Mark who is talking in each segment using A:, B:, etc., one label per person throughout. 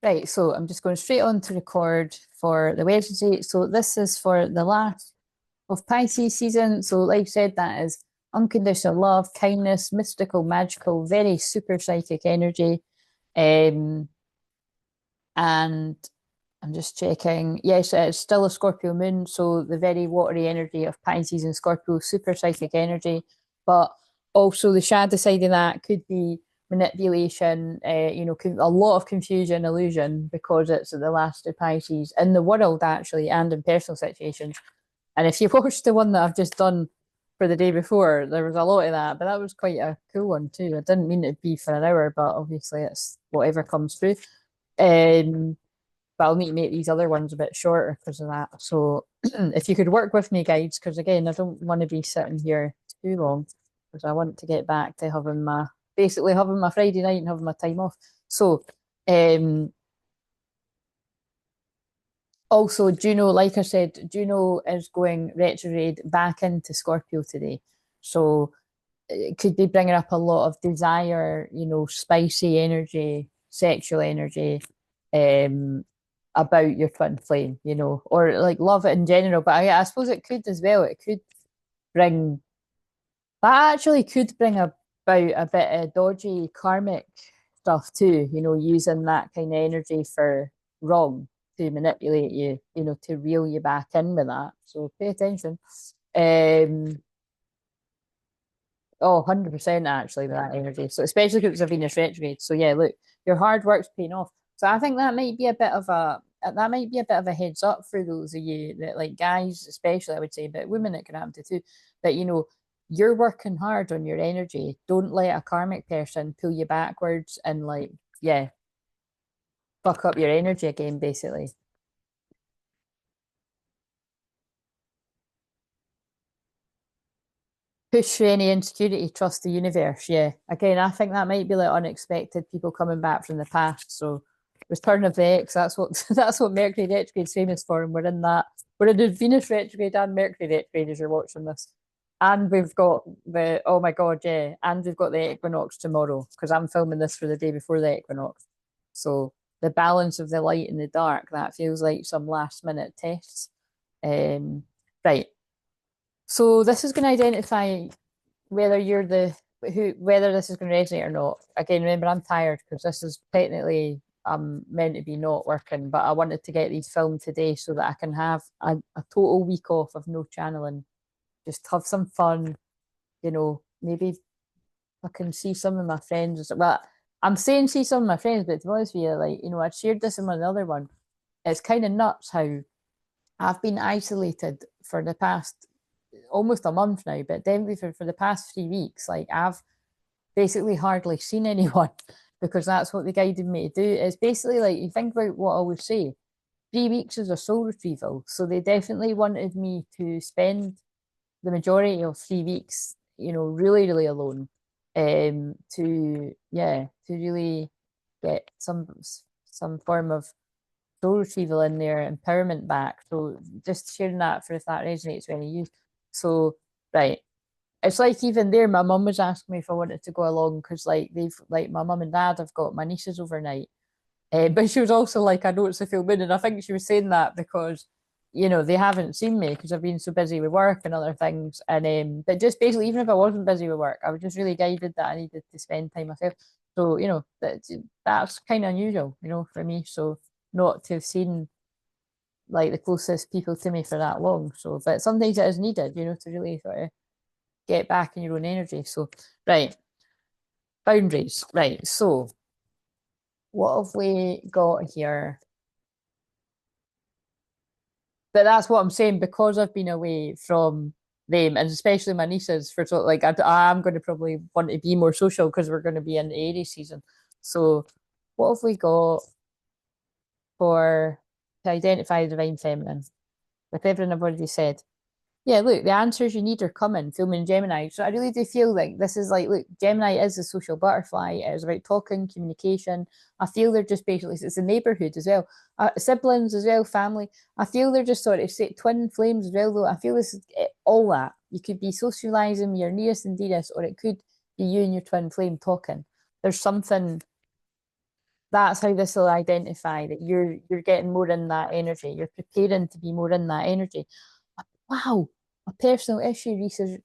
A: Right, so I'm just going straight on to record for the Wednesday. So this is for the last of Pisces season. So like I said, that is unconditional love, kindness, mystical, magical, very super psychic energy. And I'm just checking. Yes, it's still a Scorpio moon, so the very watery energy of Pisces and Scorpio, super psychic energy. But also the shadow side of that could be manipulation, a lot of confusion, illusion, because it's the last of Pisces in the world actually, and in personal situations. And if you watched the one that I've just done for the day before, there was a lot of that, but that was quite a cool one too. I didn't mean it to be for an hour, but obviously it's whatever comes through. But I'll need to make these other ones a bit shorter because of that. So if you could work with me, guys, because again, I don't want to be sitting here too long because I want to get back to having my Friday night and having my time off. So also Juno, like I said, Juno is going retrograde back into Scorpio today. So it could be bringing up a lot of desire, spicy energy, sexual energy, um, about your twin flame, or like love it in general. But I suppose it could as well. It could bring that actually could bring about a bit of dodgy karmic stuff too, using that kind of energy for wrong to manipulate you, to reel you back in with that. So pay attention. Oh, 100% actually with that energy. So especially because it's a Venus retrograde. So yeah, look, your hard work's paying off. So I think that might be a bit of a heads up for those of you that like guys, especially I would say, but women it can happen to too, that you're working hard on your energy. Don't let a karmic person pull you backwards and like, yeah, fuck up your energy again, basically. Push through any insecurity, trust the universe. Yeah. Again, I think that might be like unexpected people coming back from the past. So return of the X, that's what that's what Mercury retrograde's famous for. And we're in the Venus retrograde and Mercury retrograde as you're watching this. And we've got oh my god, yeah. And we've got the equinox tomorrow, because I'm filming this for the day before the equinox. So the balance of the light and the dark, that feels like some last minute tests. Right. So this is going to identify whether you're whether this is going to resonate or not. Again, remember, I'm tired because this is technically meant to be not working, but I wanted to get these filmed today so that I can have a total week off of no channeling, just have some fun, maybe I can see some of my friends. Well, I'm saying see some of my friends, but to be honest with you, like, I shared this in another one. It's kind of nuts how I've been isolated for the past almost a month now, but definitely for the past 3 weeks, like I've basically hardly seen anyone because that's what they guided me to do. It's basically like you think about what I always say. 3 weeks is a soul retrieval. So they definitely wanted me to spend the majority of 3 weeks, really, really alone. To really get some form of soul retrieval in there, empowerment back. So just sharing that for if that resonates with any of you. So, right. It's like even there, my mum was asking me if I wanted to go along because like my mum and dad have got my nieces overnight. But she was also like, I know it's a full moon, and I think she was saying that because, they haven't seen me because I've been so busy with work and other things. And but just basically, even if I wasn't busy with work, I was just really guided that I needed to spend time myself. So, that's kind of unusual, for me. So not to have seen like the closest people to me for that long. So, but sometimes it is needed, to really sort of get back in your own energy. So, right, boundaries. Right. So, what have we got here? But that's what I'm saying because I've been away from them, and especially my nieces, for so like I'm going to probably want to be more social because we're going to be in the Aries season. So, what have we got for to identify the divine feminine? With everything I've already said. Yeah, look, the answers you need are coming, filming Gemini. So I really do feel like this is like, look, Gemini is a social butterfly. It is about talking, communication. I feel they're just basically, it's a neighborhood as well, siblings as well, family. I feel they're just sort of say, twin flames as well, though. I feel this is all that. You could be socializing with your nearest and dearest, or it could be you and your twin flame talking. There's something That's how this will identify that you're getting more in that energy. You're preparing to be more in that energy. Wow, a personal issue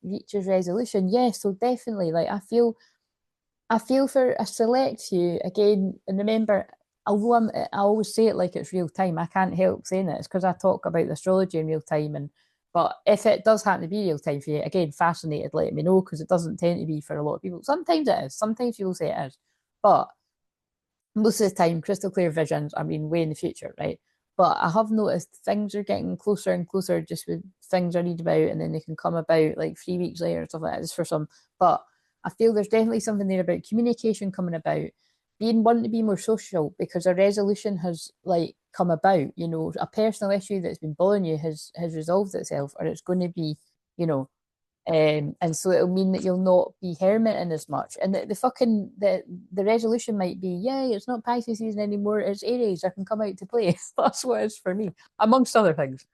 A: reaches resolution. Yeah, so definitely. Like I feel for a select few again, and remember, although I always say it like it's real time, I can't help saying it. It's because I talk about the astrology in real time, and but if it does happen to be real time for you, again, fascinated, let me know because it doesn't tend to be for a lot of people. Sometimes it is. Sometimes people say it is, but most of the time, crystal clear visions, I mean, way in the future, right? But I have noticed things are getting closer and closer just with things I read about, and then they can come about like 3 weeks later and stuff like that, just for some. But I feel there's definitely something there about communication coming about, being wanting to be more social because a resolution has like come about, you know, a personal issue that's been bothering you has resolved itself, or it's going to be, you know, and so it'll mean that you'll not be hermiting as much. And the fucking the resolution might be, yeah, it's not Pisces season anymore, it's Aries. I can come out to play. That's what it is for me, amongst other things.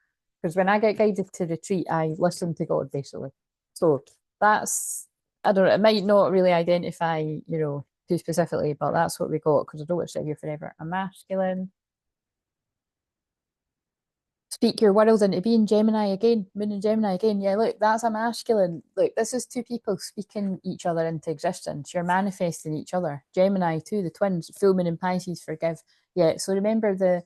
A: Because when I get guided to retreat, I listen to God basically. So that's I don't know, it might not really identify, you know, too specifically, but that's what we got because I don't want to sit here forever. A masculine. Speak your world into being. Gemini again, moon and Gemini again. Yeah, look, that's a masculine. Look, this is two people speaking each other into existence. You're manifesting each other. Gemini too, the twins, full moon and Pisces, forgive. Yeah, so remember the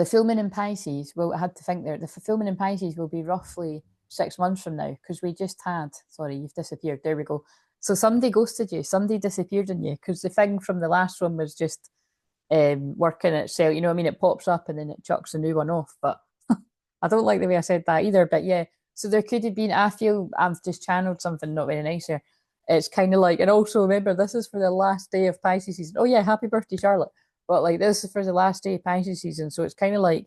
A: full moon in Pisces, well, I had to think there, the full moon in Pisces will be roughly 6 months from now because we just had, sorry, you've disappeared. There we go. So somebody ghosted you, somebody disappeared on you because the thing from the last one was just working itself. You know what I mean? It pops up and then it chucks a new one off. But I don't like the way I said that either. But yeah, so there could have been, I feel I've just channeled something not very nice here. It's kind of like, and also remember, this is for the last day of Pisces season. Oh yeah, happy birthday, Charlotte. But like, this is for the last day of Pisces season. So it's kind of like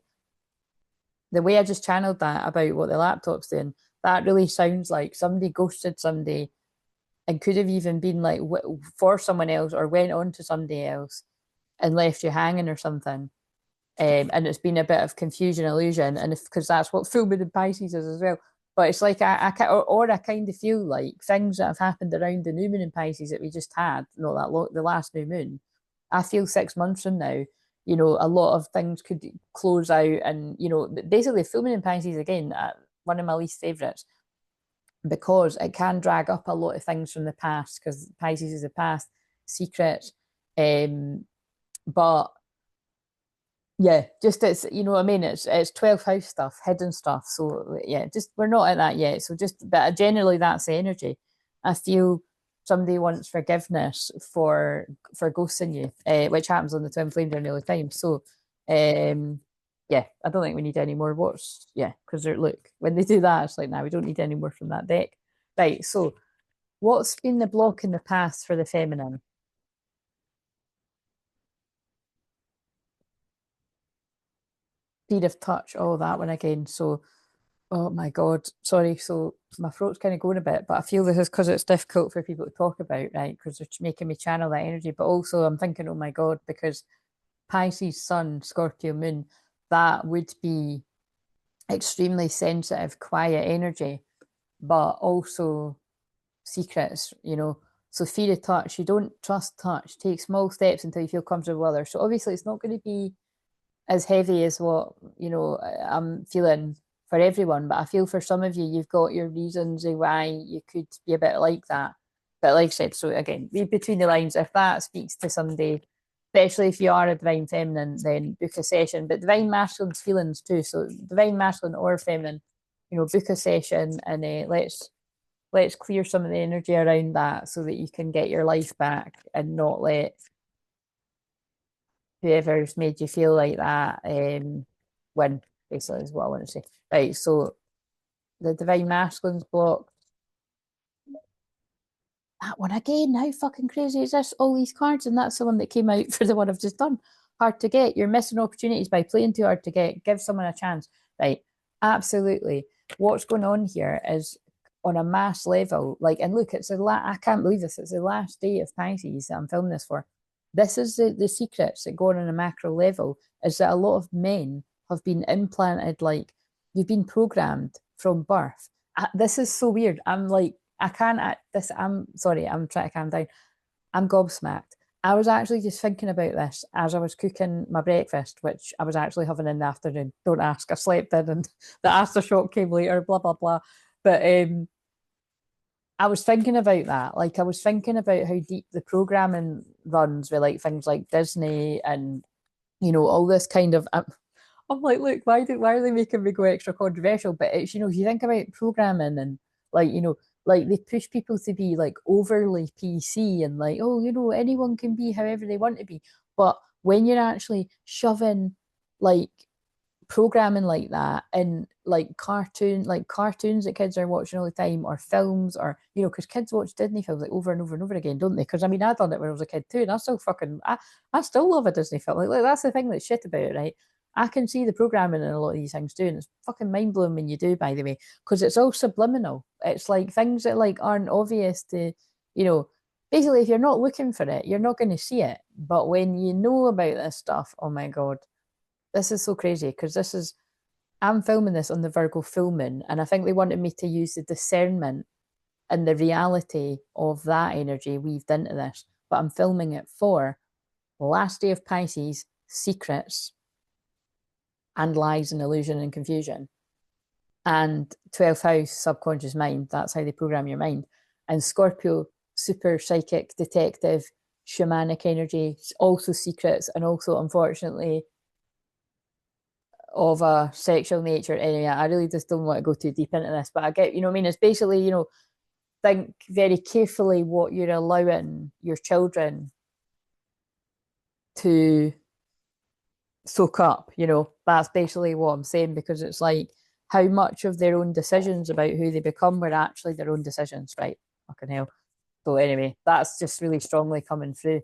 A: the way I just channeled that about what the laptop's doing. That really sounds like somebody ghosted somebody and could have even been like for someone else or went on to somebody else and left you hanging or something. And it's been a bit of confusion, illusion, and because that's what full moon in Pisces is as well. But it's like or I kind of feel like things that have happened around the new moon in Pisces that we just had, not that the last new moon. I feel 6 months from now, you know, a lot of things could close out, and you know, basically, full moon in Pisces again, one of my least favorites because it can drag up a lot of things from the past because Pisces is the past, secrets, but yeah, just it's you know what I mean. It's 12th house stuff, hidden stuff. So yeah, just we're not at that yet. So just but generally that's the energy. I feel somebody wants forgiveness for ghosting you, which happens on the twin flame journey all the time. So yeah, I don't think we need any more. What's yeah, because they're look when they do that, it's like now we don't need any more from that deck. Right. So what's been the block in the past for the feminine? Speed of touch, oh that one again. So oh my God, sorry. So my throat's kind of going a bit, but I feel this is because it's difficult for people to talk about, right? Because they're making me channel that energy. But also, I'm thinking, oh my God, because Pisces, Sun, Scorpio, Moon, that would be extremely sensitive, quiet energy, but also secrets, you know. So fear of touch, you don't trust touch. Take small steps until you feel comfortable with others. So obviously, it's not going to be as heavy as what you know I'm feeling for everyone, but I feel for some of you, you've got your reasons of why you could be a bit like that. But like I said, so again, read between the lines. If that speaks to somebody, especially if you are a divine feminine, then book a session. But divine masculine's feelings too. So divine masculine or feminine, you know, book a session and let's clear some of the energy around that so that you can get your life back and not let whoever's made you feel like that win, basically, is what I want to say. Right, so the Divine Masculine's block. That one again, how fucking crazy is this? All these cards, and that's the one that came out for the one I've just done. Hard to get. You're missing opportunities by playing too hard to get. Give someone a chance. Right, absolutely. What's going on here is on a mass level, like, and look, it's I can't believe this. It's the last day of Pisces that I'm filming this for. This is the secrets that go on a macro level is that a lot of men have been implanted, like you've been programmed from birth. This is so weird. I'm like, I can't, this, I'm sorry, I'm trying to calm down. I'm gobsmacked. I was actually just thinking about this as I was cooking my breakfast, which I was actually having in the afternoon. Don't ask, I slept in and the aftershock came later, blah, blah, blah. But I was thinking about that. Like, I was thinking about how deep the programming runs with like things like Disney and, all this kind of. I'm like, look, why are they making me go extra controversial? But it's, if you think about programming and like, like they push people to be like overly PC and like, oh, anyone can be however they want to be. But when you're actually shoving like programming like that and like cartoons that kids are watching all the time, or films, or because kids watch Disney films like over and over and over again, don't they? Because I mean, I done it when I was a kid too, and I still love a Disney film. Like that's the thing that's shit about it, right? I can see the programming in a lot of these things too, and it's fucking mind blowing when you do, by the way, because it's all subliminal. It's like things that like aren't obvious to, you know, basically if you're not looking for it, you're not going to see it. But when you know about this stuff, oh my God, this is so crazy because I'm filming this on the Virgo full moon, and I think they wanted me to use the discernment and the reality of that energy weaved into this. But I'm filming it for last day of Pisces, secrets and lies and illusion and confusion. And 12th house, subconscious mind, that's how they program your mind. And Scorpio, super psychic, detective, shamanic energy, also secrets, and also, unfortunately, of a sexual nature. Anyway, I really just don't want to go too deep into this, but I get, what I mean? It's basically, think very carefully what you're allowing your children to soak up, that's basically what I'm saying, because it's like how much of their own decisions about who they become were actually their own decisions, right? Fucking hell. So anyway, that's just really strongly coming through.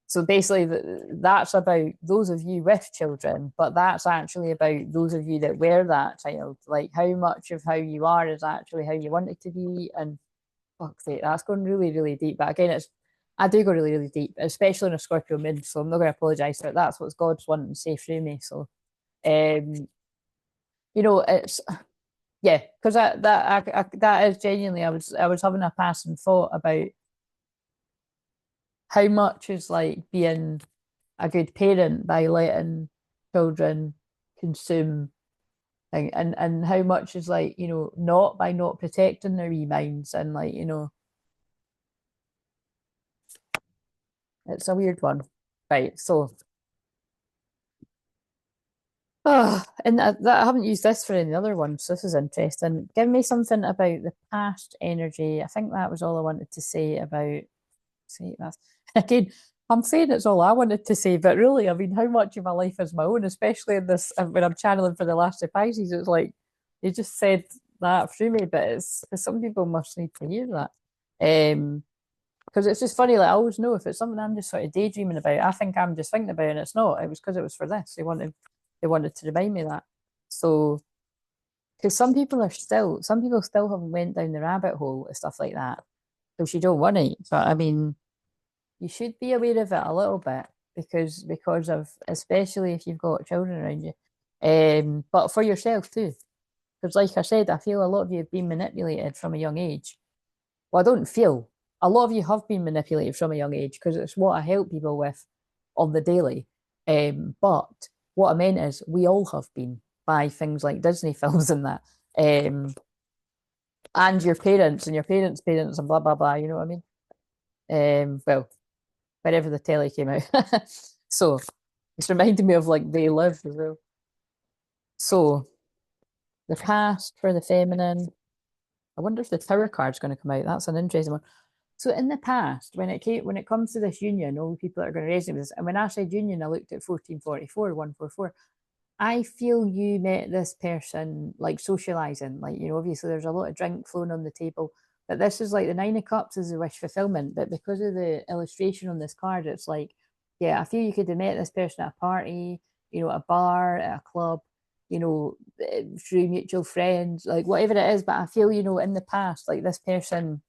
A: So basically, that's about those of you with children, but that's actually about those of you that were that child. Like how much of how you are is actually how you want it to be. And fuck's sake, that's going really, really deep. But again, I do go really, really deep, especially in a Scorpio moon. So I'm not going to apologise for it. That's what God's wanting to say through me. So, it's yeah, because that is genuinely. I was having a passing thought about how much is like being a good parent by letting children consume and how much is like, not by not protecting their wee minds, and like, it's a weird one. Right. So and I haven't used this for any other ones. So this is interesting. Give me something about the past energy. I think that was all I wanted to say about. See, that's again. I'm saying it's all I wanted to say, but really, I mean, how much of my life is my own, especially in this when I'm channeling for the last of Pisces. It's like you just said that through me, but it's some people must need to hear that. Because it's just funny, like I always know if it's something I'm just sort of daydreaming about, I think I'm just thinking about it, and it's not. It was because it was for this. They wanted to remind me that. So, because some people still haven't went down the rabbit hole and stuff like that. Because you don't want to. But I mean, you should be aware of it a little bit because of, especially if you've got children around you. But for yourself too. Because like I said, I feel a lot of you have been manipulated from a young age. Well, I don't feel. A lot of you have been manipulated from a young age because it's what I help people with on the daily. But what I meant is we all have been by things like Disney films and that. And your parents and your parents' parents and blah blah blah, you know what I mean? Well, whenever the telly came out. So it's reminding me of like They Live as well. So the past for the feminine. I wonder if the Tower card's going to come out. That's an interesting one. So in the past, when it comes to this union, all the people that are going to resonate with this, and when I said union, I looked at 1444, 144. I feel you met this person like socializing, like, obviously there's a lot of drink flowing on the table, but this is like the Nine of Cups is a wish fulfillment. But because of the illustration on this card, it's like, yeah, I feel you could have met this person at a party, at a bar, at a club, through mutual friends, like whatever it is. But I feel, in the past, like this person,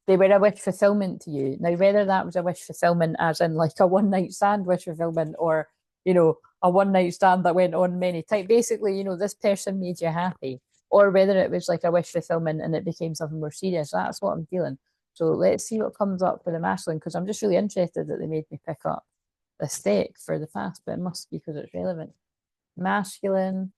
A: they were a wish fulfillment to you. Now, whether that was a wish fulfillment as in like a one night stand wish fulfillment, or, a one night stand that went on many times, basically, this person made you happy, or whether it was like a wish fulfillment and it became something more serious. That's what I'm feeling. So let's see what comes up for the masculine, because I'm just really interested that they made me pick up this deck for the past, but it must be because it's relevant. Masculine.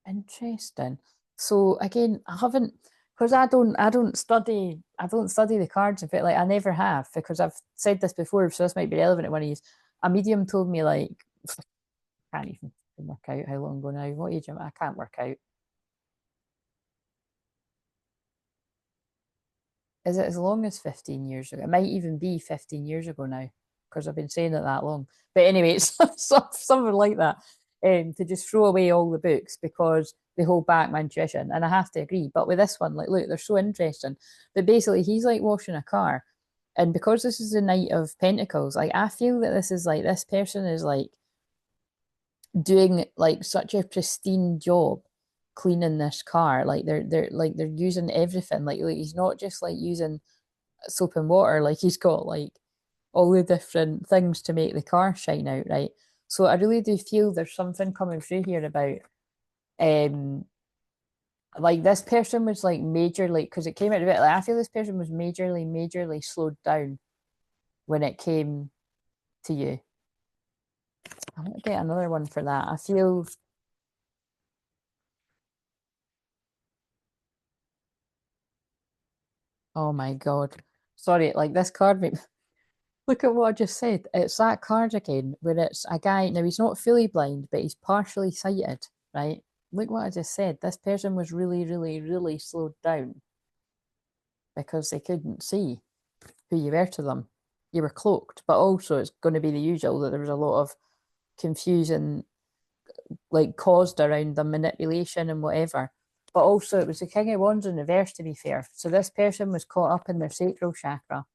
A: Interesting. So again, I haven't, because I don't study the cards. In fact, like I never have, because I've said this before, so this might be relevant to one of these. A medium told me, like, can't even work out how long ago now. What age am I? I can't work out. Is it as long as 15 years ago? It might even be 15 years ago now, because I've been saying it that long. But anyway, it's something like that. To just throw away all the books because they hold back my intuition. And I have to agree. But with this one, like, look, they're so interesting. But basically, he's like washing a car. And because this is the Knight of Pentacles, like, I feel that this is like, this person is like doing like such a pristine job cleaning this car. Like they're using everything. Like he's not just like using soap and water. Like he's got like all the different things to make the car shine out, right? So I really do feel there's something coming through here about um like this person was like majorly, because it came out of it, like I feel this person was majorly slowed down when it came to you. I want to get another one for that. I feel, oh my God. Sorry, like this card look at what I just said. It's that card again, where it's a guy, now he's not fully blind, but he's partially sighted, right? Look what I just said. This person was really slowed down because they couldn't see who you were to them. You were cloaked, but also it's going to be the usual that there was a lot of confusion, like caused around the manipulation and whatever. But also it was the King of Wands in reverse, to be fair. So this person was caught up in their sacral chakra,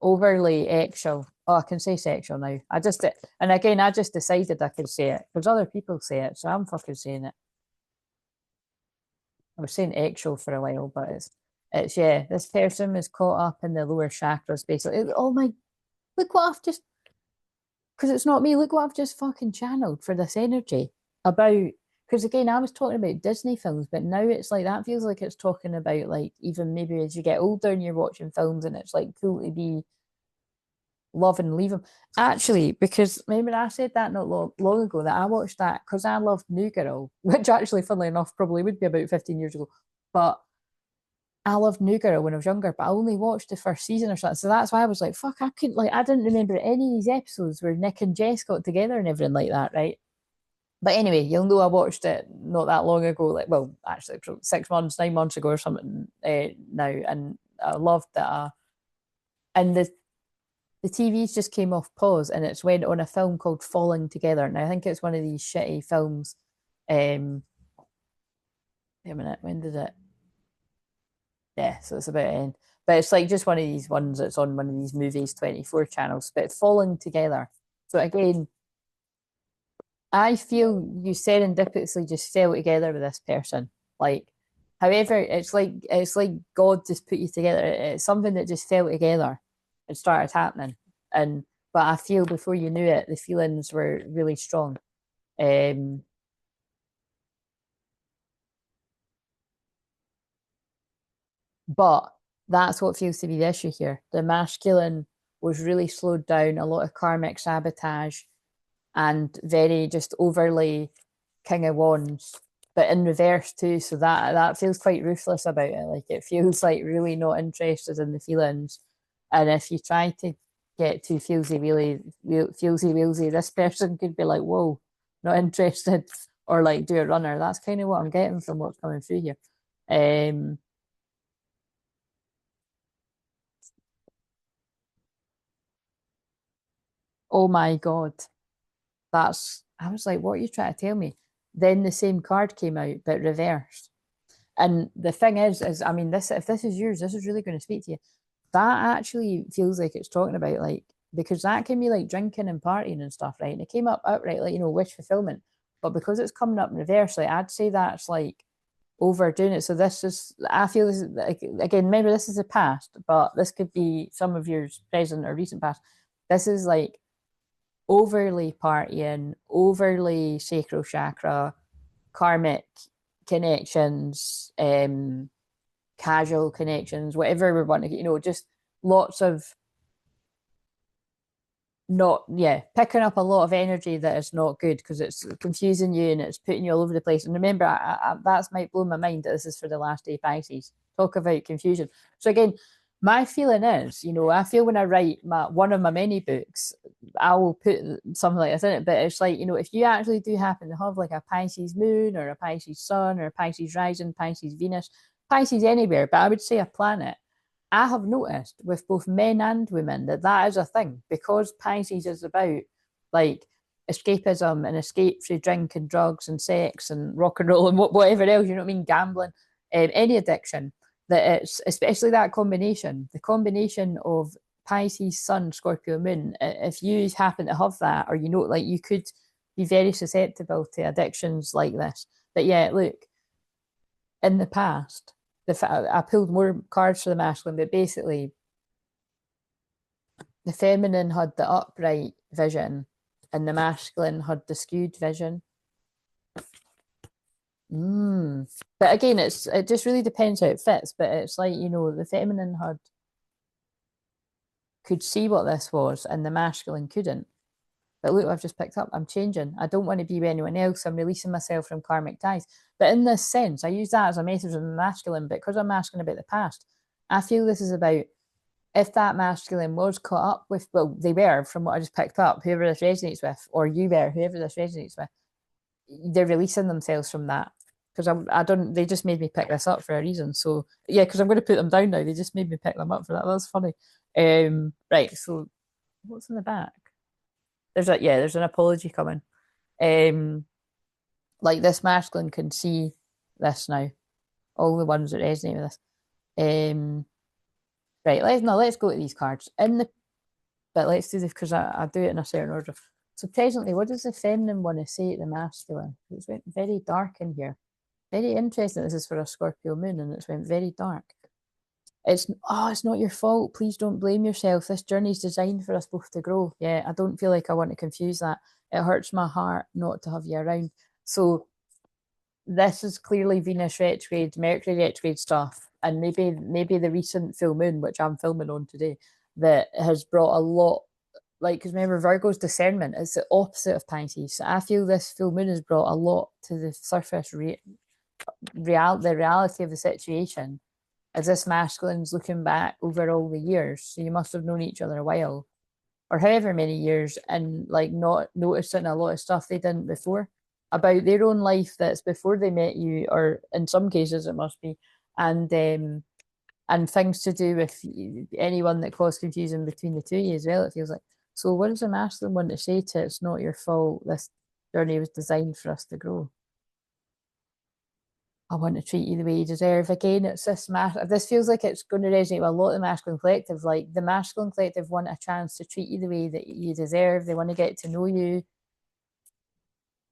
A: overly sexual. Oh, I can say sexual now. And again, I just decided I could say it because other people say it, so I'm fucking saying it. I was saying actual for a while, but it's yeah. This person was caught up in the lower chakras, basically. Oh my! Look what I've just, because it's not me. Look what I've just fucking channeled for this energy about. Because again, I was talking about Disney films, but now it's like that feels like it's talking about like even maybe as you get older and you're watching films and it's like cool to be love and leave them. Actually, because remember I said that not long ago that I watched that because I loved New Girl, which actually, funnily enough, probably would be about 15 years ago. But I loved New Girl when I was younger, but I only watched the first season or something. So that's why I was like, fuck, I couldn't, like, I didn't remember any of these episodes where Nick and Jess got together and everything like that, right? But anyway, you'll know I watched it not that long ago, like, well, actually, 6 months, 9 months ago or something now. And I loved that. And the TVs just came off pause and it's went on a film called Falling Together. And I think it's one of these shitty films. Wait a minute, when did it? Yeah, so it's about to end. But it's like just one of these ones that's on one of these movies 24 channels, but Falling Together. So again, I feel you serendipitously just fell together with this person. Like, however, it's like God just put you together. It's something that just fell together and started happening. And but I feel before you knew it, the feelings were really strong. Um, but that's what feels to be the issue here. The masculine was really slowed down, a lot of karmic sabotage, and very just overly King of Wands, but in reverse too. So that feels quite ruthless about it. Like it feels like really not interested in the feelings. And if you try to get too feelsy wheelsy, this person could be like, whoa, not interested, or like do a runner. That's kind of what I'm getting from what's coming through here. Um, oh my God. I was like, what are you trying to tell me? Then the same card came out, but reversed. And the thing is, I mean, this if this is yours, this is really going to speak to you. That actually feels like it's talking about like because that can be like drinking and partying and stuff, right? And it came up outright, like wish fulfillment. But because it's coming up in reverse, like I'd say that's like overdoing it. So this is, I feel this is like, again, remember this is the past, but this could be some of yours present or recent past. This is like overly partying, overly sacral chakra, karmic connections, casual connections, whatever we want to, just lots of picking up a lot of energy that is not good because it's confusing you and it's putting you all over the place. And remember, that's might blow my mind that this is for the last day Pisces. Talk about confusion. So again, my feeling is, I feel when I write one of my many books, I will put something like this in it. But it's like, if you actually do happen to have like a Pisces moon or a Pisces sun or a Pisces rising, Pisces Venus, Pisces anywhere, but I would say a planet, I have noticed with both men and women that is a thing because Pisces is about like escapism and escape through drink and drugs and sex and rock and roll and whatever else, you know what I mean? Gambling, any addiction, that it's especially that combination, the combination of Pisces, Sun, Scorpio, Moon. If you happen to have that, or like you could be very susceptible to addictions like this. But yeah, look, in the past, I pulled more cards for the masculine, but basically the feminine had the upright vision and the masculine had the skewed vision. But again, it just really depends how it fits. But it's like, the feminine could see what this was and the masculine couldn't. But look, I've just picked up. I'm changing. I don't want to be with anyone else. I'm releasing myself from karmic ties. But in this sense, I use that as a message of the masculine. But because I'm masculine about the past, I feel this is about if that masculine was caught up with, well, they were, from what I just picked up, whoever this resonates with, or you were, whoever this resonates with, they're releasing themselves from that. Because they just made me pick this up for a reason. So, yeah, because I'm going to put them down now. They just made me pick them up for that. That's funny. Right, so what's in the back? There's an apology coming. Like this masculine can see this now. All the ones that resonate with this. Right, let's go to these cards. But let's do this because I do it in a certain order. So presently, what does the feminine want to say to the masculine? It's went very dark in here. Very interesting. This is for a Scorpio moon, and it's went very dark. It's not your fault. Please don't blame yourself. This journey is designed for us both to grow. Yeah, I don't feel like I want to confuse that. It hurts my heart not to have you around. So this is clearly Venus retrograde, Mercury retrograde stuff, and maybe the recent full moon, which I'm filming on today, that has brought a lot. Like, because remember, Virgo's discernment is the opposite of Pisces. So I feel this full moon has brought a lot to the surface, the reality of the situation. As this masculine's looking back over all the years, so you must have known each other a while, or however many years, and like not noticing a lot of stuff they didn't before about their own life that's before they met you, or in some cases it must be, and things to do with anyone that caused confusion between the two of you as well. It feels like. So what does the masculine want to say to it? It's not your fault. This journey was designed for us to grow. I want to treat you the way you deserve. Again, it's this feels like it's going to resonate with a lot of the masculine collective. Like the masculine collective want a chance to treat you the way that you deserve. They want to get to know you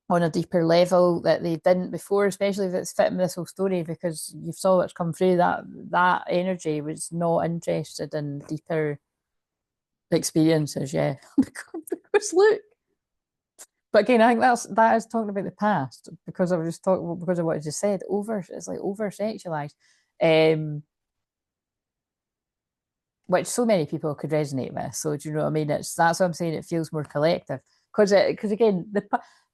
A: on a deeper level that they didn't before, especially if it's fitting this whole story, because you saw what's come through. That energy was not interested in deeper experiences. Yeah, because look. But again, I think that is talking about the past, because of what I just said. It's like over sexualized, which so many people could resonate with. So do you know what I mean? That's what I'm saying. It feels more collective because again, the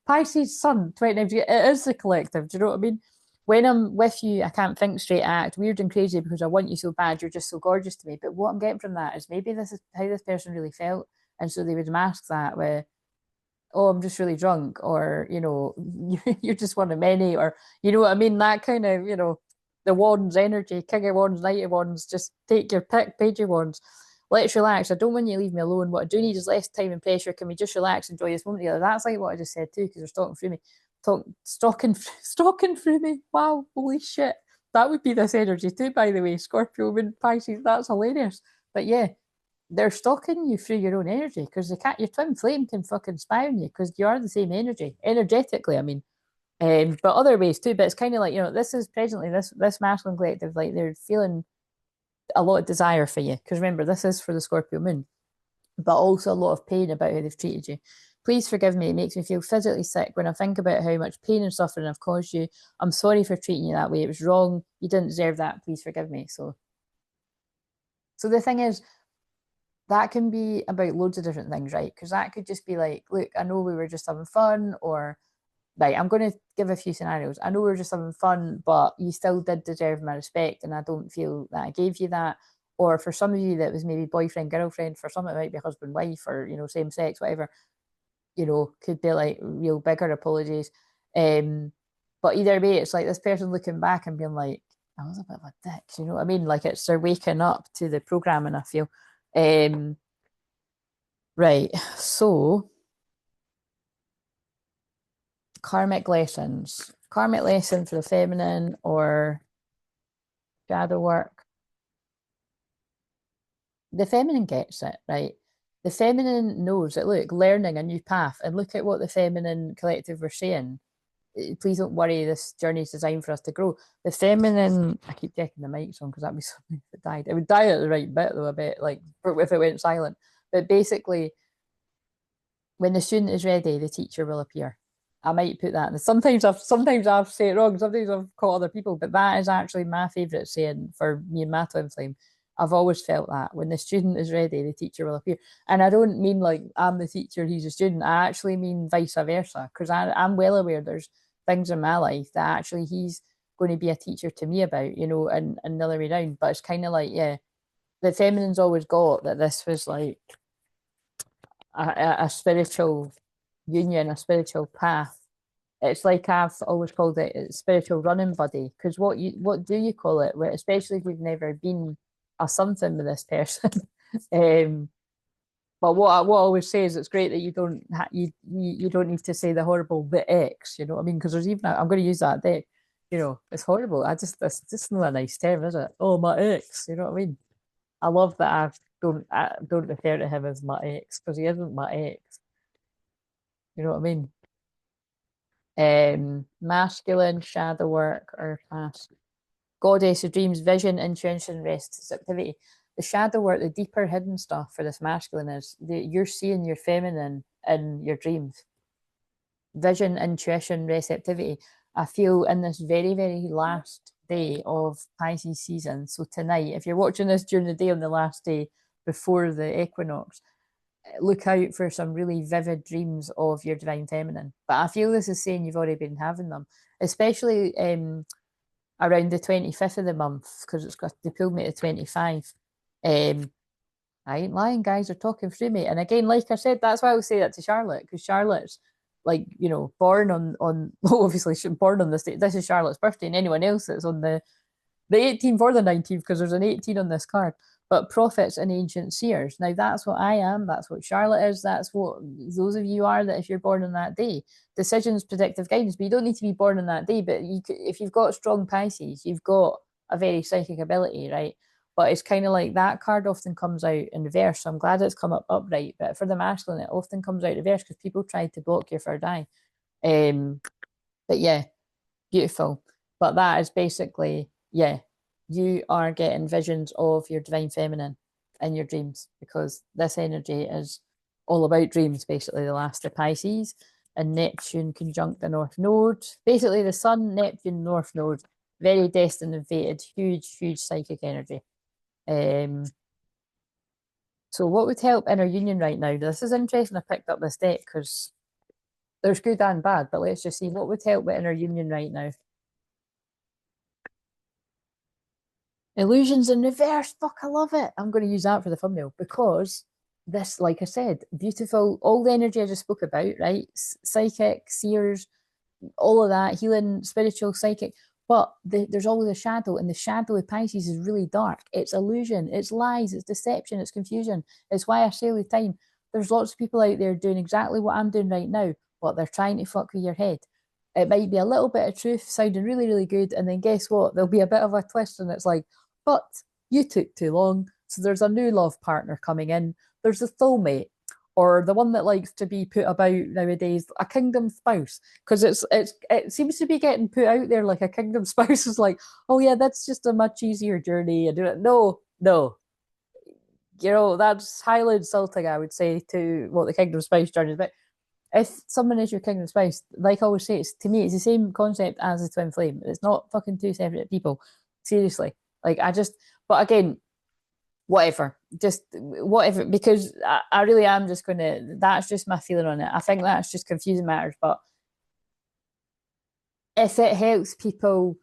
A: Pisces Sun 29, it is the collective. Do you know what I mean? When I'm with you, I can't think straight. I act weird and crazy because I want you so bad. You're just so gorgeous to me. But what I'm getting from that is maybe this is how this person really felt, and so they would mask that with, oh, I'm just really drunk, or, you're just one of many, or, you know what I mean? That kind of, the wands energy, king of wands, knight of wands, just take your pick, page of wands. Let's relax. I don't want you to leave me alone. What I do need is less time and pressure. Can we just relax, enjoy this moment together? That's like what I just said too, because they're stalking through me. Stalking through me. Wow, holy shit. That would be this energy too, by the way. Scorpio, Moon, Pisces, that's hilarious. But yeah, they're stalking you through your own energy, because your twin flame can fucking spy on you, because you are the same energy, energetically, I mean. But other ways too. But it's kind of like, this is presently this masculine collective, like they're feeling a lot of desire for you, because remember, this is for the Scorpio moon, but also a lot of pain about how they've treated you. Please forgive me. It makes me feel physically sick when I think about how much pain and suffering I've caused you. I'm sorry for treating you that way. It was wrong. You didn't deserve that. Please forgive me. So the thing is, that can be about loads of different things, right? Because that could just be like, look, I know we were just having fun, or right, I'm going to give a few scenarios. I know we were just having fun, but you still did deserve my respect, and I don't feel that I gave you that. Or for some of you, that was maybe boyfriend, girlfriend. For some, it might be husband, wife, or same sex, whatever. Could be like real bigger apologies. But either way, it's like this person looking back and being like, I was a bit of a dick, you know what I mean? Like it's they're waking up to the programming, I feel. Right, so karmic lessons. Karmic lesson for the feminine or shadow work. The feminine gets it, right? The feminine knows that, look, learning a new path, and look at what the feminine collective were saying. Please don't worry, this journey is designed for us to grow. The feminine, I keep checking the mics on because that'd be something if it died. It would die at the right bit though, a bit like if it went silent. But basically, when the student is ready, the teacher will appear. I might put that in. Sometimes I've said it wrong, sometimes I've caught other people, but that is actually my favourite saying for me and my Twinflame. I've always felt that when the student is ready, the teacher will appear. And I don't mean like I'm the teacher, he's a student. I actually mean vice versa, because I'm well aware there's things in my life that actually he's going to be a teacher to me about, and the other way around. But it's kind of like, yeah, the feminine's always got that this was like a spiritual union, a spiritual path. It's like I've always called it a spiritual running buddy. Because what do you call it? Especially if we've never been a something with this person. But what I always say is it's great that you don't need to say the horrible the ex. You know what I mean? Because there's even I'm going to use that day. It's horrible. It's just not a nice term, is it? Oh, my ex. You know what I mean? I love that I don't refer to him as my ex because he isn't my ex. You know what I mean? Masculine, shadow work, or past. Goddess of dreams, vision, intuition, receptivity. The shadow work, the deeper hidden stuff for this masculine is you're seeing your feminine in your dreams. Vision, intuition, receptivity. I feel in this very, very last day of Pisces season. So tonight, if you're watching this during the day on the last day before the equinox, look out for some really vivid dreams of your divine feminine. But I feel this is saying you've already been having them, especially around the 25th of the month, because it's got they pulled me to 25. I ain't lying, guys, they're talking through me. And again, like I said, that's why I would say that to Charlotte, because Charlotte's like, born on well, obviously she's born on this day. This is Charlotte's birthday, and anyone else that's on the 18th or the 19th, because there's an 18 on this card. But prophets and ancient seers. Now that's what I am. That's what Charlotte is. That's what those of you are. That if you're born on that day, decisions, predictive guidance. But you don't need to be born on that day. But if you've got strong Pisces, you've got a very psychic ability, right? But it's kind of like that card often comes out in reverse. So I'm glad it's come up upright. But for the masculine, it often comes out reverse because people try to block your third eye. But yeah, beautiful. But that is basically, yeah, you are getting visions of your divine feminine in your dreams, because this energy is all about dreams, basically, the last of Pisces, and Neptune conjunct the North Node. Basically, the Sun, Neptune, North Node, very destined and fated, huge, huge psychic energy. So what would help inner union right now? This is interesting. I picked up this deck because there's good and bad, but let's just see what would help with inner union right now. Illusions in reverse. Fuck, I love it. I'm going to use that for the thumbnail because this, like I said, beautiful, all the energy I just spoke about, right? Psychic, seers, all of that, healing, spiritual, psychic. But there's always a shadow, and the shadow of Pisces is really dark. It's illusion, it's lies, it's deception, it's confusion. It's why I say all the time, there's lots of people out there doing exactly what I'm doing right now, but they're trying to fuck with your head. It might be a little bit of truth sounding really, really good, and then guess what? There'll be a bit of a twist, and it's like, but you took too long. So there's a new love partner coming in. There's a soulmate, or the one that likes to be put about nowadays, a kingdom spouse, because it seems to be getting put out there like a kingdom spouse is like, oh yeah, that's just a much easier journey. And no, that's highly insulting, I would say, to what the kingdom spouse journey is about. if someone is your kingdom spouse, like I always say, it's to me, it's the same concept as the twin flame. It's not fucking two separate people. Seriously. Like I just, but again, whatever, just whatever, because I really am just gonna, that's just my feeling on it. I think that's just confusing matters, but if it helps people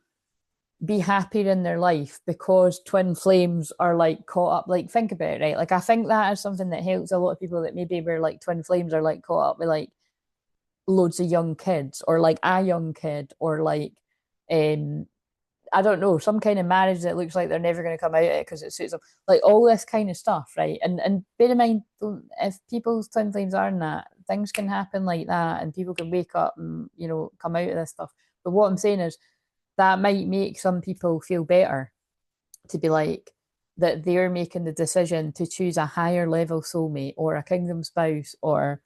A: be happier in their life because twin flames are like caught up, like think about it, right? Like I think that is something that helps a lot of people that maybe were like twin flames are like caught up with like loads of young kids or like a young kid or like um I don't know, some kind of marriage that looks like they're never going to come out of it because it suits them, like all this kind of stuff, right? And bear in mind, if people's twin flames are in that, things can happen like that, and people can wake up and come out of this stuff. But what I'm saying is that might make some people feel better to be like that they're making the decision to choose a higher level soulmate or a kingdom spouse or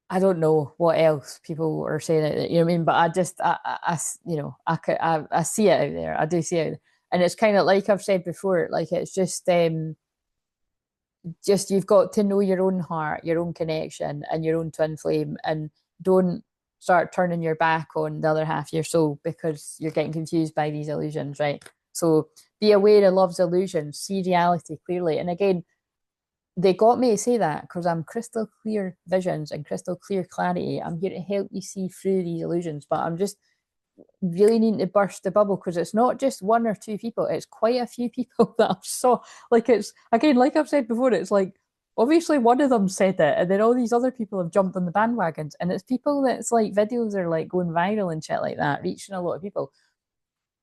A: I don't know what else people are saying it, you know what I mean? But I just, I see it out there. I do see it. And it's kind of like I've said before, like it's just you've got to know your own heart, your own connection, and your own twin flame, and don't start turning your back on the other half of your soul because you're getting confused by these illusions, right? So be aware of love's illusions, see reality clearly. And again, they got me to say that because I'm crystal clear visions and crystal clear clarity. I'm here to help you see through these illusions, but I'm just really needing to burst the bubble because it's not just one or two people, it's quite a few people that I've saw. Like it's again, like I've said before, it's like obviously one of them said it, and then all these other people have jumped on the bandwagons, and it's people that's like videos are like going viral and shit like that, reaching a lot of people.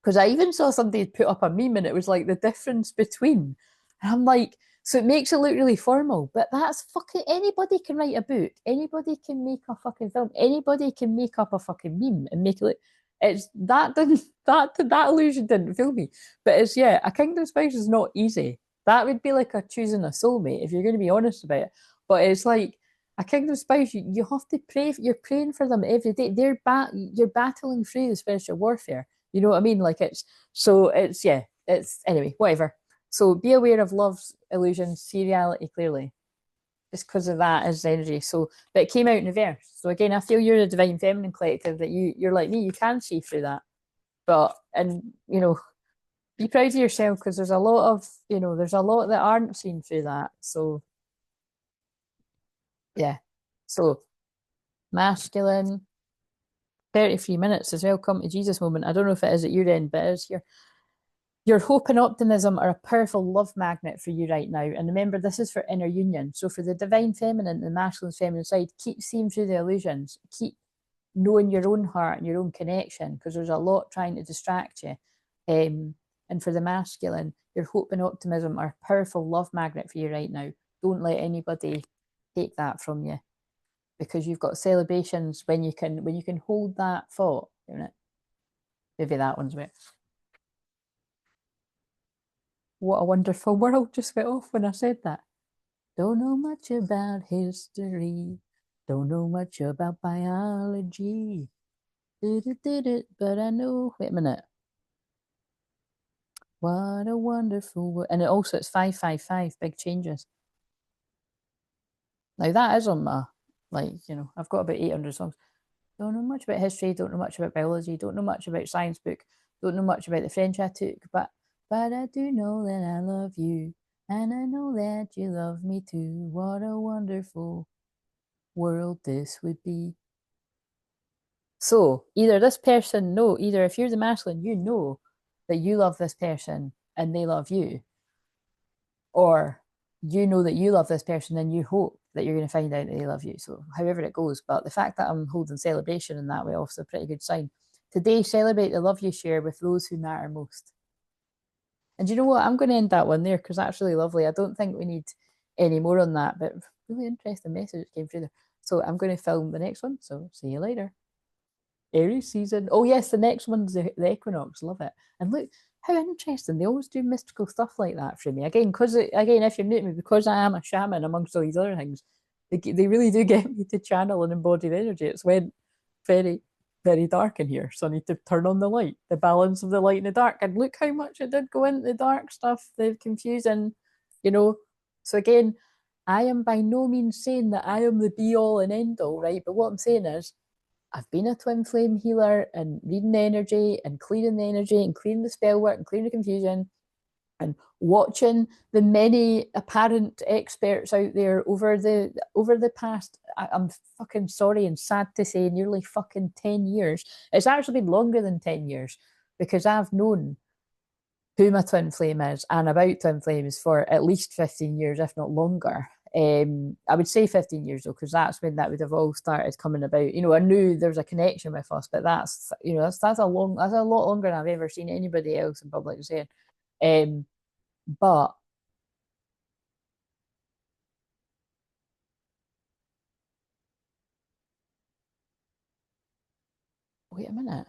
A: Because I even saw somebody put up a meme and it was like the difference between, and I'm like, so it makes it look really formal, but that's fucking anybody can write a book, anybody can make a fucking film, anybody can make up a fucking meme and make it look. It's that didn't that illusion didn't fool me, but it's yeah, a kingdom spouse is not easy. That would be like a choosing a soulmate if you're going to be honest about it. But it's like a kingdom spouse, you have to pray. You're praying for them every day. You're battling through the spiritual warfare. You know what I mean? Like it's yeah, it's anyway, whatever. So be aware of love's illusions, see reality clearly. Just because of that is energy. So but it came out in reverse. So again, I feel you're the divine feminine collective that you're like me, you can see through that. But and be proud of yourself because there's a lot of there's a lot that aren't seen through that. So yeah. So masculine, 33 minutes as well, come to Jesus moment. I don't know if it is at your end, but it is here. Your hope and optimism are a powerful love magnet for you right now. And remember, this is for inner union. So for the divine feminine, the masculine feminine side, keep seeing through the illusions. Keep knowing your own heart and your own connection because there's a lot trying to distract you. And for the masculine, your hope and optimism are a powerful love magnet for you right now. Don't let anybody take that from you because you've got celebrations when you can hold that thought. Maybe that one's better. What a wonderful world just went off when I said that. Don't know much about history. Don't know much about biology. But I know. Wait a minute. What a wonderful world. And it's 555, big changes. Now that is on my, I've got about 800 songs. Don't know much about history, don't know much about biology, don't know much about science book, don't know much about the French I took, but I do know that I love you, and I know that you love me too. What a wonderful world this would be. So either this person either if you're the masculine, you know that you love this person and they love you, or you know that you love this person and you hope that you're going to find out that they love you. So however it goes, but the fact that I'm holding celebration in that way off is a pretty good sign. Today, celebrate the love you share with those who matter most. And you know what? I'm going to end that one there because that's really lovely. I don't think we need any more on that, but really interesting message came through there. So I'm going to film the next one. So see you later. Aries season. Oh yes, the next one's the equinox. Love it. And look how interesting. They always do mystical stuff like that for me. Again, if you're new to me, because I am a shaman amongst all these other things, they really do get me to channel and embody the energy. It's went very, very dark in here. So I need to turn on the light, the balance of the light and the dark. And look how much it did go into the dark stuff, the confusing, So again, I am by no means saying that I am the be all and end all, right? But what I'm saying is, I've been a twin flame healer and reading the energy and clearing the energy and clearing the spell work and clearing the confusion and watching the many apparent experts out there over the past, I'm fucking sorry and sad to say, nearly fucking 10 years. It's actually been longer than 10 years because I've known who my twin flame is and about twin flames for at least 15 years, if not longer. I would say 15 years though, because that's when that would have all started coming about. You know, I knew there was a connection with us, but that's, you know, that's a lot longer than I've ever seen anybody else in public saying. But wait a minute.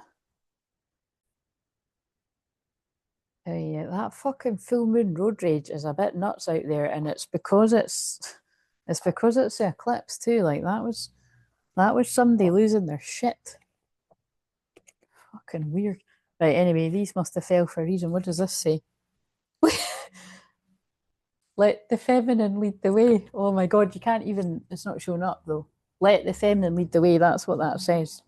A: Yeah, that fucking full moon road rage is a bit nuts out there, and it's because it's the eclipse too. Like that was somebody losing their shit. Fucking weird. Right, anyway, these must have fell for a reason. What does this say? Let the feminine lead the way. Oh my god, you can't even, it's not showing up though. Let the feminine lead the way. That's what that says.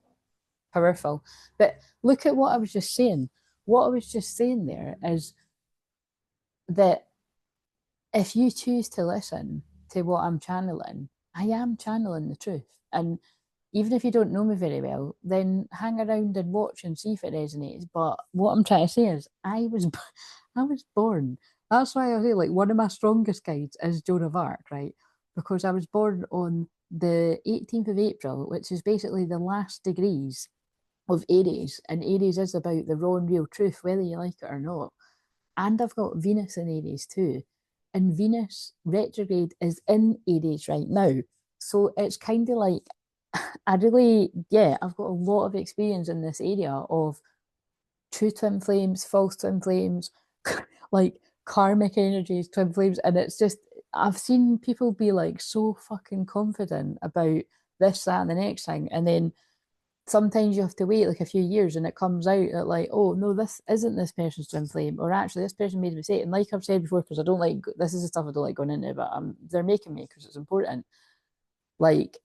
A: Powerful. But look at what I was just saying. What I was just saying there is that if you choose to listen to what I'm channeling, I am channeling the truth. And even if you don't know me very well, then hang around and watch and see if it resonates. But what I'm trying to say is, I was born. That's why I say like one of my strongest guides is Joan of Arc, right? Because I was born on the 18th of April, which is basically the last degrees of Aries, and Aries is about the raw and real truth, whether you like it or not. And I've got Venus in Aries too. And Venus retrograde is in Aries right now. So it's kind of like, I really, yeah, I've got a lot of experience in this area of true twin flames, false twin flames, like karmic energies, twin flames. And it's just, I've seen people be like so fucking confident about this, that, and the next thing. And then sometimes you have to wait like a few years and it comes out that like, oh no, this isn't this person's twin flame, or actually this person made a mistake. And like I've said before, because I don't like, this is the stuff I don't like going into, but they're making me because it's important. Like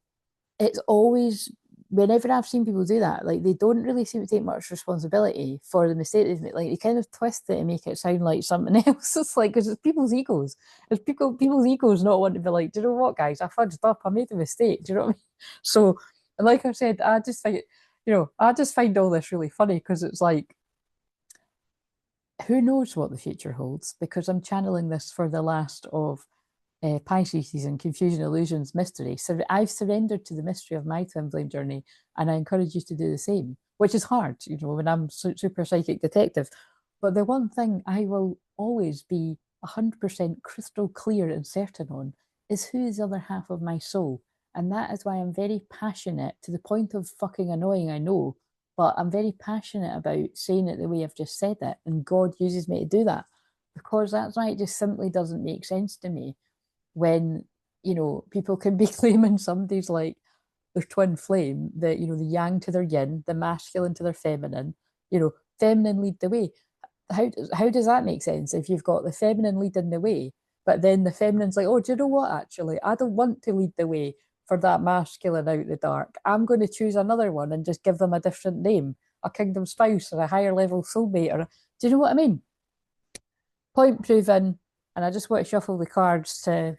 A: it's always, whenever I've seen people do that, like they don't really seem to take much responsibility for the mistake they've made. Like they kind of twist it and make it sound like something else. It's like, because it's people's egos. It's people's egos not wanting to be like, do you know what, guys, I fudged up, I made a mistake. Do you know what I mean? So, like I said, I just think, you know, I just find all this really funny because it's like, who knows what the future holds? Because I'm channeling this for the last of Pisces season, confusion, illusions, mystery. So I've surrendered to the mystery of my twin flame journey, and I encourage you to do the same, which is hard, you know, when I'm super psychic detective. But the one thing I will always be 100% crystal clear and certain on is who is the other half of my soul. And that is why I'm very passionate to the point of fucking annoying, I know, but I'm very passionate about saying it the way I've just said it. And God uses me to do that because that's why it just simply doesn't make sense to me when, you know, people can be claiming somebody's like their twin flame, the, you know, the yang to their yin, the masculine to their feminine, you know, feminine lead the way. How does that make sense if you've got the feminine leading the way, but then the feminine's like, oh, do you know what? Actually, I don't want to lead the way for that masculine out the dark. I'm going to choose another one and just give them a different name, a kingdom spouse or a higher level soulmate. Or do you know what I mean? Point proven. And I just want to shuffle the cards to.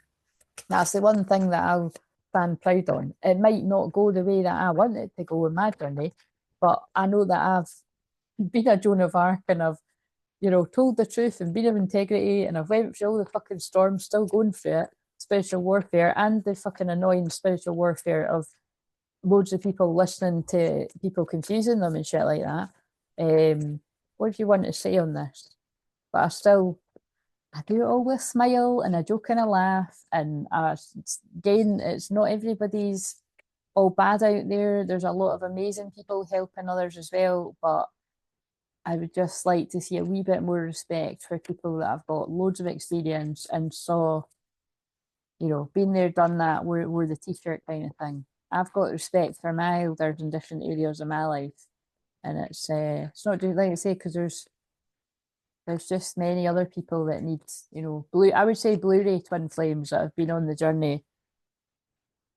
A: That's the one thing that I'll stand proud on. It might not go the way that I want it to go in my journey, but I know that I've been a Joan of Arc and I've, you know, told the truth and been of integrity, and I've went through all the fucking storms, still going through it, spiritual warfare, and the fucking annoying spiritual warfare of loads of people listening to people confusing them and shit like that. What do you want to say on this? But I do it all with a smile and a joke and a laugh. And again, it's not everybody's all bad out there. There's a lot of amazing people helping others as well. But I would just like to see a wee bit more respect for people that have got loads of experience and saw, you know, been there, done that, wore the t-shirt kind of thing. I've got respect for my elders in different areas of my life. And it's not just like I say, because there's there's just many other people that need, blue. I would say Blu-ray twin flames that have been on the journey.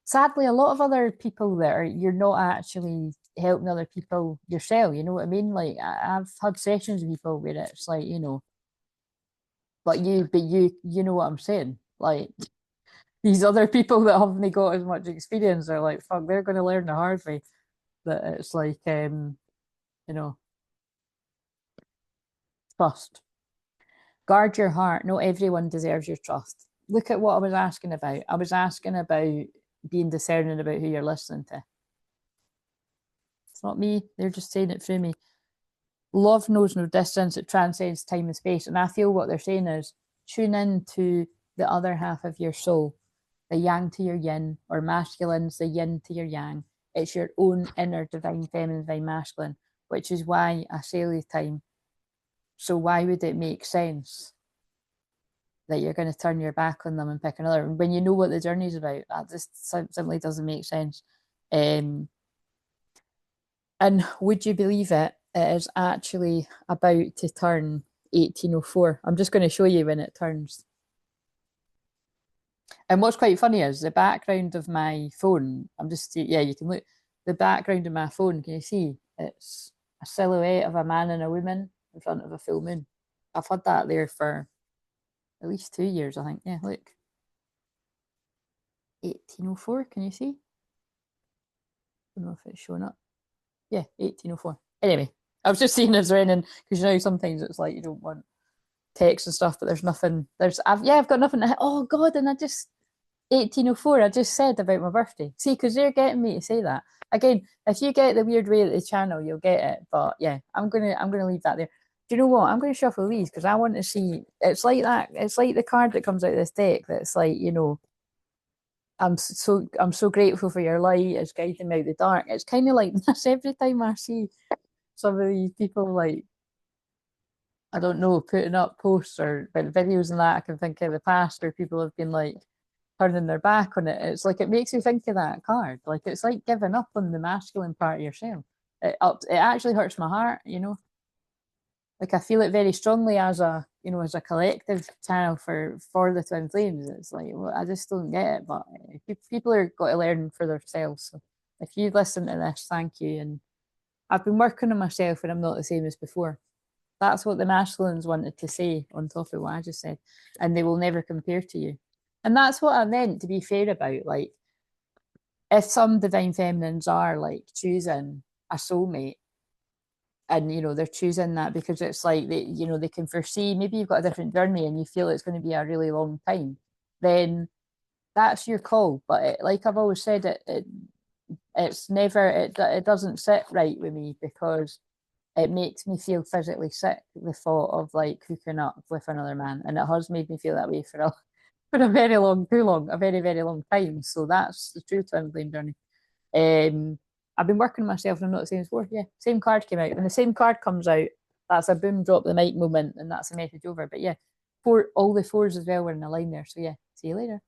A: Sadly, a lot of other people that you're not actually helping other people yourself. You know what I mean? Like I've had sessions with people where it's like, but you know what I'm saying. Like these other people that haven't got as much experience are like, fuck, they're going to learn the hard way. That it's like, trust. Guard your heart. Not everyone deserves your trust. Look at what I was asking about. I was asking about being discerning about who you're listening to. It's not me. They're just saying it through me. Love knows no distance. It transcends time and space. And I feel what they're saying is tune in to the other half of your soul, the yang to your yin, or masculine's the yin to your yang. It's your own inner divine feminine, divine masculine, which is why I say all the time. So why would it make sense that you're going to turn your back on them and pick another when you know what the journey's about? That just simply doesn't make sense. And would you believe it? It is actually about to turn 1804. I'm just going to show you when it turns. And what's quite funny is the background of my phone. You can look. The background of my phone, can you see? It's a silhouette of a man and a woman in front of a full moon. I've had that there for at least 2 years, I think. Yeah, look. 1804, can you see? I don't know if it's showing up. Yeah, 1804. Anyway, I was just seeing it's raining because sometimes it's like you don't want text and stuff, but there's nothing. I've got nothing. Oh God, and 1804. I just said about my birthday. See, because they're getting me to say that again. If you get the weird way at the channel, you'll get it. But yeah, I'm gonna leave that there. Do you know what? I'm gonna shuffle these because I want to see. It's like that. It's like the card that comes out of this deck. That's like I'm so grateful for your light. It's guiding me out the dark. It's kind of like this every time I see some of these people like I don't know putting up posts or videos and that. I can think of the past where people have been like turning their back on it. It's like it makes you think of that card. Like it's like giving up on the masculine part of yourself. It actually hurts my heart. Like I feel it very strongly as a collective channel for the twin flames. It's like I just don't get it, but people are got to learn for themselves. So if you listen to this, thank you. And I've been working on myself, and I'm not the same as before. That's what the masculines wanted to say on top of what I just said, and they will never compare to you. And that's what I meant to be fair about. Like, if some divine feminines are like choosing a soulmate, and they're choosing that because it's like they can foresee maybe you've got a different journey and you feel it's going to be a really long time, then that's your call. But like I've always said, it's never it doesn't sit right with me because it makes me feel physically sick, the thought of like hooking up with another man, and it has made me feel that way for a a very very long time. So that's the true twin flame journey. I've been working on myself, and I'm not the same as before. Yeah, same card came out. When the same card comes out, that's a boom, drop the mic moment, and that's a message over. But yeah, all the fours as well were in a line there. So yeah, see you later.